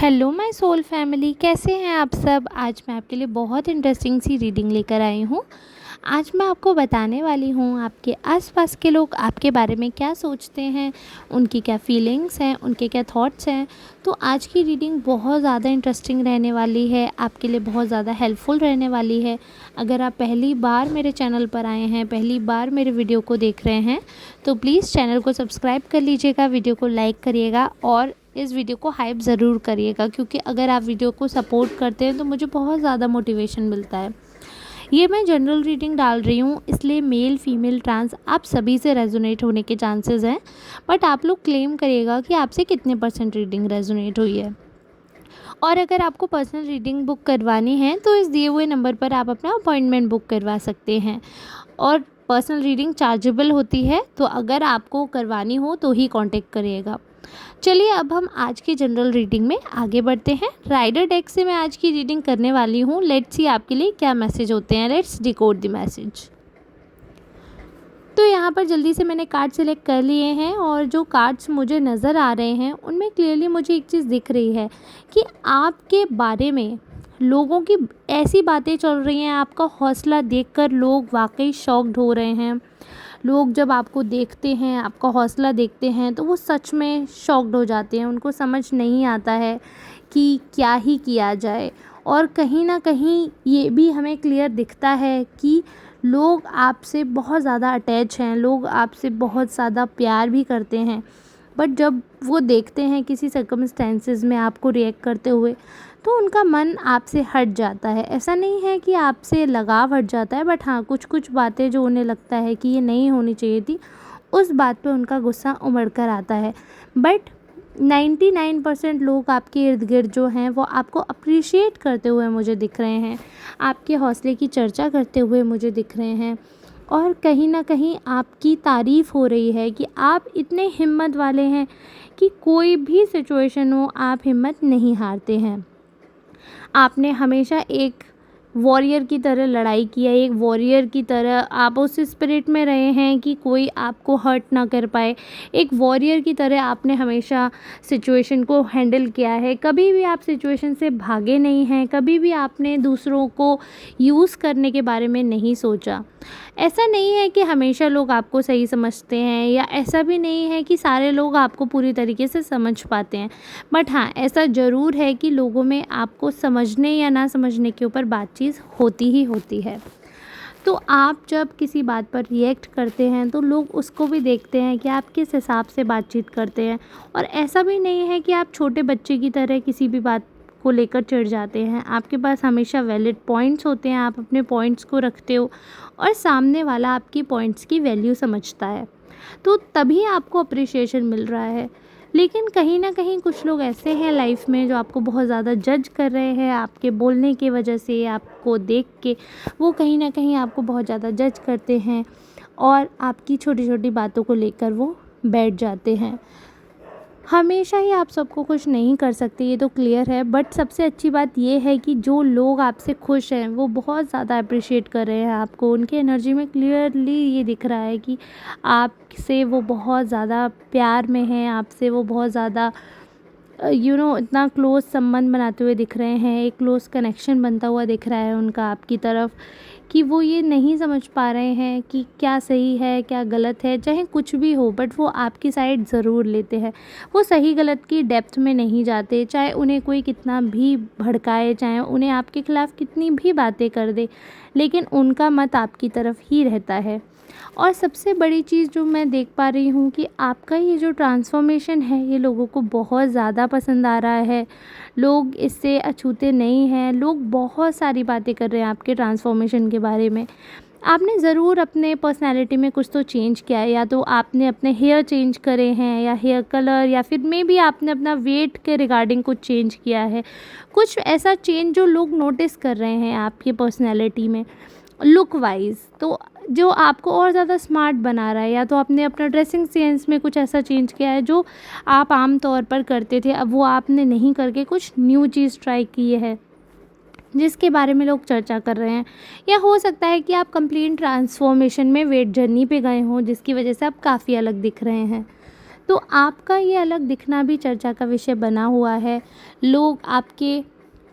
Hello my soul family, कैसे हैं आप सब। आज मैं आपके लिए बहुत इंटरेस्टिंग सी रीडिंग लेकर आई हूँ। आज मैं आपको बताने वाली हूँ आपके आसपास के लोग आपके बारे में क्या सोचते हैं, उनकी क्या फीलिंग्स हैं, उनके क्या थॉट्स हैं। तो आज की रीडिंग बहुत ज़्यादा इंटरेस्टिंग रहने वाली है, आपके लिए बहुत ज़्यादा हेल्पफुल रहने वाली है। अगर आप पहली बार मेरे चैनल पर आए हैं, पहली बार मेरे वीडियो को देख रहे हैं, तो प्लीज़ चैनल को सब्सक्राइब कर लीजिएगा, वीडियो को लाइक करिएगा और इस वीडियो को हाइप ज़रूर करिएगा, क्योंकि अगर आप वीडियो को सपोर्ट करते हैं तो मुझे बहुत ज़्यादा मोटिवेशन मिलता है। ये मैं जनरल रीडिंग डाल रही हूँ, इसलिए मेल फीमेल ट्रांस आप सभी से रेजोनेट होने के चांसेस हैं। बट आप लोग क्लेम करिएगा कि आपसे कितने % रीडिंग रेजोनेट हुई है। और अगर आपको पर्सनल रीडिंग बुक करवानी है तो इस दिए हुए नंबर पर आप अपना अपॉइंटमेंट बुक करवा सकते हैं। और पर्सनल रीडिंग चार्जेबल होती है, तो अगर आपको करवानी हो तो ही कांटेक्ट करिएगा। चलिए अब हम आज की जनरल रीडिंग में आगे बढ़ते हैं। राइडर डेक से मैं आज की रीडिंग करने वाली हूँ। लेट्स सी आपके लिए क्या मैसेज होते हैं। Let's decode the message. तो यहाँ पर जल्दी से मैंने कार्ड सेलेक्ट कर लिए हैं और जो कार्ड्स मुझे नज़र आ रहे हैं उनमें क्लियरली मुझे एक चीज़ दिख रही है कि आपके बारे में लोगों की ऐसी बातें चल रही हैं, आपका हौसला देखकर लोग वाकई शॉक्ड हो रहे हैं। लोग जब आपको देखते हैं, आपका हौसला देखते हैं, तो वो सच में शॉक्ड हो जाते हैं। उनको समझ नहीं आता है कि क्या ही किया जाए। और कहीं ना कहीं ये भी हमें क्लियर दिखता है कि लोग आपसे बहुत ज़्यादा अटैच हैं, लोग आपसे बहुत ज़्यादा प्यार भी करते हैं। बट जब वो देखते हैं किसी सर्कमस्टेंसेस में आपको रिएक्ट करते हुए, तो उनका मन आपसे हट जाता है। ऐसा नहीं है कि आपसे लगाव हट जाता है, बट हाँ, कुछ कुछ बातें जो उन्हें लगता है कि ये नहीं होनी चाहिए थी, उस बात पे उनका गुस्सा उमड़ कर आता है। बट 99% लोग आपके इर्द गिर्द जो हैं वो आपको अप्रिशिएट करते हुए मुझे दिख रहे हैं, आपके हौसले की चर्चा करते हुए मुझे दिख रहे हैं। और कहीं ना कहीं आपकी तारीफ़ हो रही है कि आप इतने हिम्मत वाले हैं कि कोई भी सिचुएशन हो आप हिम्मत नहीं हारते हैं। आपने हमेशा एक वॉरियर की तरह लड़ाई किया, एक वॉरियर की तरह आप उस स्पिरिट में रहे हैं कि कोई आपको हर्ट ना कर पाए। एक वॉरियर की तरह आपने हमेशा सिचुएशन को हैंडल किया है। कभी भी आप सिचुएशन से भागे नहीं हैं, कभी भी आपने दूसरों को यूज़ करने के बारे में नहीं सोचा। ऐसा नहीं है कि हमेशा लोग आपको सही समझते हैं, या ऐसा भी नहीं है कि सारे लोग आपको पूरी तरीके से समझ पाते हैं। बट हाँ, ऐसा ज़रूर है कि लोगों में आपको समझने या ना समझने के ऊपर बातचीत होती ही होती है। तो आप जब किसी बात पर रिएक्ट करते हैं तो लोग उसको भी देखते हैं कि आप किस हिसाब से बातचीत करते हैं। और ऐसा भी नहीं है कि आप छोटे बच्चे की तरह किसी भी बात को लेकर चिढ़ जाते हैं। आपके पास हमेशा वैलिड पॉइंट्स होते हैं, आप अपने पॉइंट्स को रखते हो और सामने वाला आपकी पॉइंट्स की वैल्यू समझता है, तो तभी आपको अप्रिशिएशन मिल रहा है। लेकिन कहीं ना कहीं कुछ लोग ऐसे हैं लाइफ में जो आपको बहुत ज़्यादा जज कर रहे हैं, आपके बोलने की वजह से, आपको देख के वो कहीं ना कहीं आपको बहुत ज़्यादा जज करते हैं और आपकी छोटी छोटी बातों को लेकर वो बैठ जाते हैं। हमेशा ही आप सबको खुश नहीं कर सकते, ये तो क्लियर है। बट सबसे अच्छी बात ये है कि जो लोग आपसे खुश हैं वो बहुत ज़्यादा अप्रिशिएट कर रहे हैं आपको। उनकी एनर्जी में क्लियरली ये दिख रहा है कि आपसे वो बहुत ज़्यादा प्यार में हैं, आपसे वो बहुत ज़्यादा इतना क्लोज़ संबंध बनाते हुए दिख रहे हैं, एक क्लोज़ कनेक्शन बनता हुआ दिख रहा है उनका आपकी तरफ, कि वो ये नहीं समझ पा रहे हैं कि क्या सही है क्या गलत है। चाहे कुछ भी हो, बट वो आपकी साइड ज़रूर लेते हैं। वो सही गलत की डेप्थ में नहीं जाते, चाहे उन्हें कोई कितना भी भड़काए, चाहे उन्हें आपके ख़िलाफ़ कितनी भी बातें कर दे, लेकिन उनका मत आपकी तरफ ही रहता है। और सबसे बड़ी चीज़ जो मैं देख पा रही हूँ कि आपका ये जो ट्रांसफॉर्मेशन है ये लोगों को बहुत ज़्यादा पसंद आ रहा है। लोग इससे अछूते नहीं हैं, लोग बहुत सारी बातें कर रहे हैं आपके ट्रांसफॉर्मेशन के बारे में। आपने ज़रूर अपने पर्सनैलिटी में कुछ तो चेंज किया है, या तो आपने अपने हेयर चेंज करे हैं, या हेयर कलर, या फिर मे बी आपने अपना वेट के रिगार्डिंग कुछ चेंज किया है। कुछ ऐसा चेंज जो लोग नोटिस कर रहे हैं आपकी पर्सनैलिटी में लुक वाइज, तो जो आपको और ज़्यादा स्मार्ट बना रहा है। या तो आपने अपना ड्रेसिंग सेंस में कुछ ऐसा चेंज किया है जो आप आम तौर पर करते थे, अब वो आपने नहीं करके कुछ न्यू चीज़ ट्राई की है जिसके बारे में लोग चर्चा कर रहे हैं। या हो सकता है कि आप कंप्लीट ट्रांसफॉर्मेशन में वेट जर्नी पे गए हों, जिसकी वजह से आप काफ़ी अलग दिख रहे हैं। तो आपका ये अलग दिखना भी चर्चा का विषय बना हुआ है। लोग आपके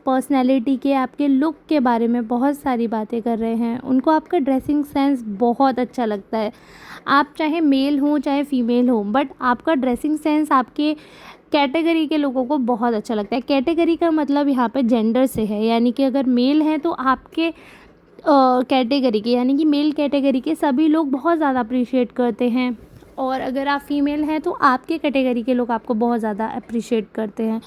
पर्सनैलिटी के, आपके लुक के बारे में बहुत सारी बातें कर रहे हैं। उनको आपका ड्रेसिंग सेंस बहुत अच्छा लगता है। आप चाहे मेल हो चाहे फीमेल हो, बट आपका ड्रेसिंग सेंस आपके कैटेगरी के लोगों को बहुत अच्छा लगता है। कैटेगरी का मतलब यहाँ पे जेंडर से है, यानी कि अगर मेल हैं तो आपके कैटेगरी के, यानी कि मेल कैटेगरी के सभी लोग बहुत ज़्यादा अप्रिशिएट करते हैं। और अगर आप फीमेल हैं तो आपके कैटेगरी के लोग आपको बहुत ज़्यादा अप्रिशिएट करते हैं।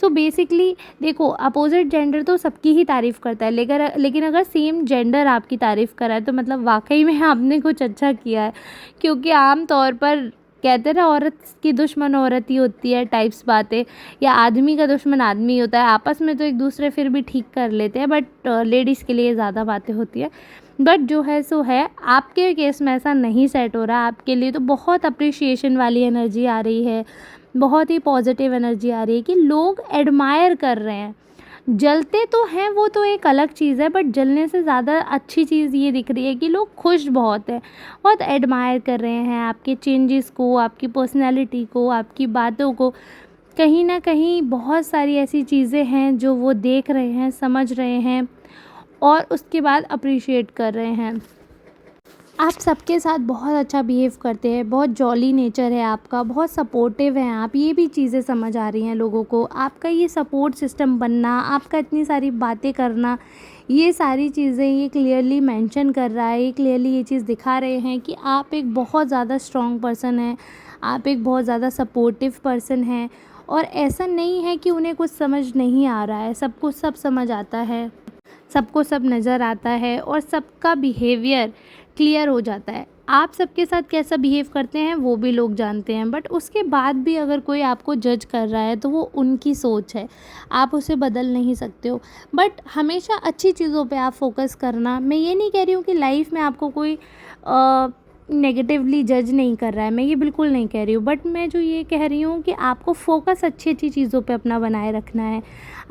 तो बेसिकली देखो, अपोजिट जेंडर तो सबकी ही तारीफ़ करता है, लेकिन अगर सेम जेंडर आपकी तारीफ़ करा है तो मतलब वाकई में आपने कुछ अच्छा किया है। क्योंकि आम तौर पर कहते हैं ना, औरत की दुश्मन औरत ही होती है टाइप्स बातें, या आदमी का दुश्मन आदमी ही होता है। आपस में तो एक दूसरे फिर भी ठीक कर लेते हैं, बट लेडीज़ के लिए ज़्यादा बातें होती है। बट जो है सो है, आपके केस में ऐसा नहीं सेट हो रहा। आपके लिए तो बहुत अप्रिशिएशन वाली एनर्जी आ रही है, बहुत ही पॉजिटिव एनर्जी आ रही है कि लोग एडमायर कर रहे हैं। जलते तो हैं, वो तो एक अलग चीज़ है, बट जलने से ज़्यादा अच्छी चीज़ ये दिख रही है कि लोग खुश बहुत हैं, बहुत एडमायर कर रहे हैं आपके चेंजेस को, आपकी पर्सनैलिटी को, आपकी बातों को। कहीं ना कहीं बहुत सारी ऐसी चीज़ें हैं जो वो देख रहे हैं, समझ रहे हैं और उसके बाद अप्रिशिएट कर रहे हैं। आप सबके साथ बहुत अच्छा बिहेव करते हैं, बहुत जॉली नेचर है आपका, बहुत सपोर्टिव हैं आप, ये भी चीज़ें समझ आ रही हैं लोगों को। आपका ये सपोर्ट सिस्टम बनना, आपका इतनी सारी बातें करना, ये सारी चीज़ें ये क्लियरली मेंशन कर रहा है, ये क्लियरली ये चीज़ दिखा रहे हैं कि आप एक बहुत ज़्यादा स्ट्रॉन्ग पर्सन हैं, आप एक बहुत ज़्यादा सपोर्टिव पर्सन हैं। और ऐसा नहीं है कि उन्हें कुछ समझ नहीं आ रहा है, सबको सब समझ आता है, सबको सब नज़र आता है और सबका बिहेवियर क्लियर हो जाता है। आप सबके साथ कैसा बिहेव करते हैं वो भी लोग जानते हैं, बट उसके बाद भी अगर कोई आपको जज कर रहा है तो वो उनकी सोच है, आप उसे बदल नहीं सकते हो। बट हमेशा अच्छी चीज़ों पे आप फोकस करना। मैं ये नहीं कह रही हूँ कि लाइफ में आपको कोई नेगेटिवली जज नहीं कर रहा है, मैं ये बिल्कुल नहीं कह रही हूँ, बट मैं जो ये कह रही हूँ कि आपको फोकस अच्छी अच्छी चीज़ों पे अपना बनाए रखना है।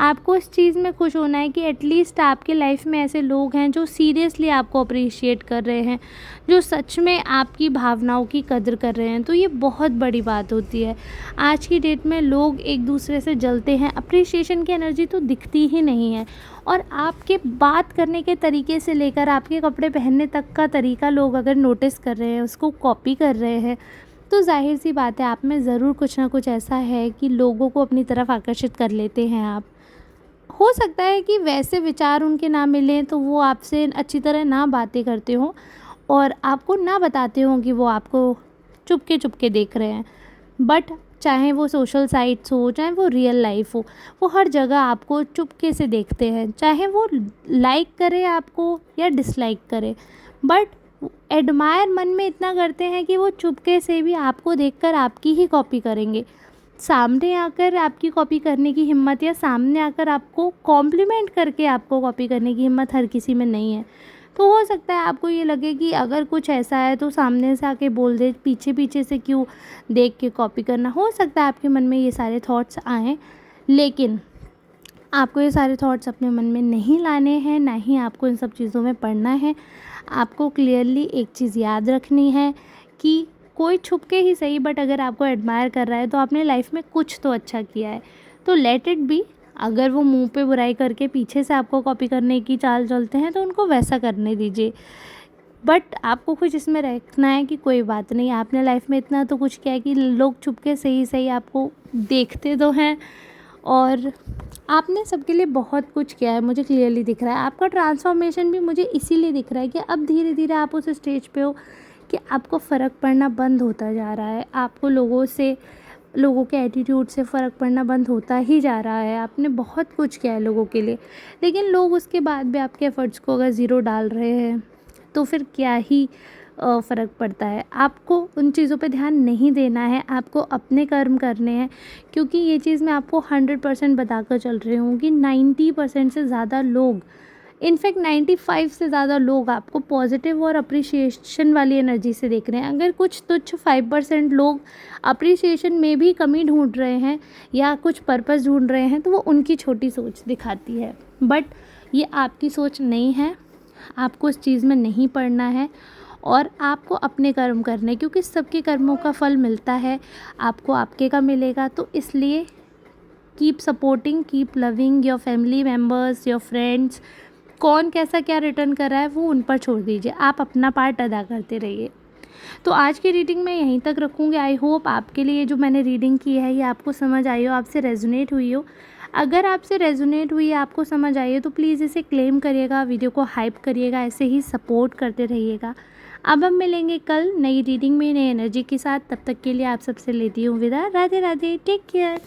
आपको इस चीज़ में खुश होना है कि एटलीस्ट आपके लाइफ में ऐसे लोग हैं जो सीरियसली आपको अप्रिशिएट कर रहे हैं, जो सच में आपकी भावनाओं की कदर कर रहे हैं। तो ये बहुत बड़ी बात होती है। आज की डेट में लोग एक दूसरे से जलते हैं, अप्रिशिएशन की एनर्जी तो दिखती ही नहीं है। और आपके बात करने के तरीके से लेकर आपके कपड़े पहनने तक का तरीका लोग अगर नोटिस कर रहे हैं, उसको कॉपी कर रहे हैं, तो जाहिर सी बात है आप में ज़रूर कुछ ना कुछ ऐसा है कि लोगों को अपनी तरफ आकर्षित कर लेते हैं आप। हो सकता है कि वैसे विचार उनके ना मिलें तो वो आपसे अच्छी तरह ना बातें करते हों और आपको ना बताते हों कि वो आपको चुपके चुपके देख रहे हैं। बट चाहे वो सोशल साइट्स हो, चाहे वो रियल लाइफ हो, वो हर जगह आपको चुपके से देखते हैं, चाहे वो लाइक करे आपको या डिसलाइक करे। बट एडमायर मन में इतना करते हैं कि वो चुपके से भी आपको देखकर आपकी ही कॉपी करेंगे। सामने आकर आपकी कॉपी करने की हिम्मत या सामने आकर आपको कॉम्प्लीमेंट करके आपको कॉपी करने की हिम्मत हर किसी में नहीं है। तो हो सकता है आपको ये लगे कि अगर कुछ ऐसा है तो सामने से आके बोल दे, पीछे पीछे से क्यों देख के कॉपी करना। हो सकता है आपके मन में ये सारे थॉट्स आएँ, लेकिन आपको ये सारे थॉट्स अपने मन में नहीं लाने हैं, ना ही आपको इन सब चीज़ों में पढ़ना है। आपको क्लियरली एक चीज़ याद रखनी है कि कोई छुप के ही सही, बट अगर आपको एडमायर कर रहा है तो आपने लाइफ में कुछ तो अच्छा किया है, तो लेट इट बी। अगर वो मुंह पे बुराई करके पीछे से आपको कॉपी करने की चाल चलते हैं तो उनको वैसा करने दीजिए। बट आपको कुछ इसमें रखना है कि कोई बात नहीं, आपने लाइफ में इतना तो कुछ किया है कि लोग छुपके सही सही आपको देखते तो हैं और आपने सबके लिए बहुत कुछ किया है, मुझे क्लियरली दिख रहा है। आपका ट्रांसफॉर्मेशन भी मुझे इसीलिए दिख रहा है कि अब धीरे धीरे आप उस स्टेज पे हो कि आपको फ़र्क पड़ना बंद होता जा रहा है। आपको लोगों के एटीट्यूड से फ़र्क पड़ना बंद होता ही जा रहा है। आपने बहुत कुछ किया है लोगों के लिए, लेकिन लोग उसके बाद भी आपके एफ़र्ट्स को अगर ज़ीरो डाल रहे हैं तो फिर क्या ही फ़र्क पड़ता है। आपको उन चीज़ों पे ध्यान नहीं देना है, आपको अपने कर्म करने हैं। क्योंकि ये चीज़ मैं आपको 100% बताकर चल रही हूँ कि 90% से ज़्यादा लोग, इनफैक्ट 95 से ज़्यादा लोग आपको पॉजिटिव और अप्रिसिएशन वाली एनर्जी से देख रहे हैं। अगर कुछ तुच्छ 5% लोग अप्रिसिएशन में भी कमी ढूंढ रहे हैं या कुछ पर्पस ढूंढ रहे हैं तो वो उनकी छोटी सोच दिखाती है। बट ये आपकी सोच नहीं है, आपको इस चीज़ में नहीं पड़ना है और आपको अपने कर्म करने, क्योंकि सबके कर्मों का फल मिलता है, आपको आपके का मिलेगा। तो इसलिए keep supporting, keep loving your family members, your friends. कौन कैसा क्या रिटर्न कर रहा है वो उन पर छोड़ दीजिए, आप अपना पार्ट अदा करते रहिए। तो आज की रीडिंग मैं यहीं तक रखूँगी। आई होप आपके लिए जो मैंने रीडिंग की है ये आपको समझ आई हो, आपसे रेजोनेट हुई हो। अगर आपसे रेजोनेट हुई, आपको समझ आई है, तो प्लीज़ इसे क्लेम करिएगा, वीडियो को हाइप करिएगा, ऐसे ही सपोर्ट करते रहिएगा। अब हम मिलेंगे कल नई रीडिंग में नई एनर्जी के साथ। तब तक के लिए आप सबसे लेती हूँ विदा। Radhe Radhe, take care.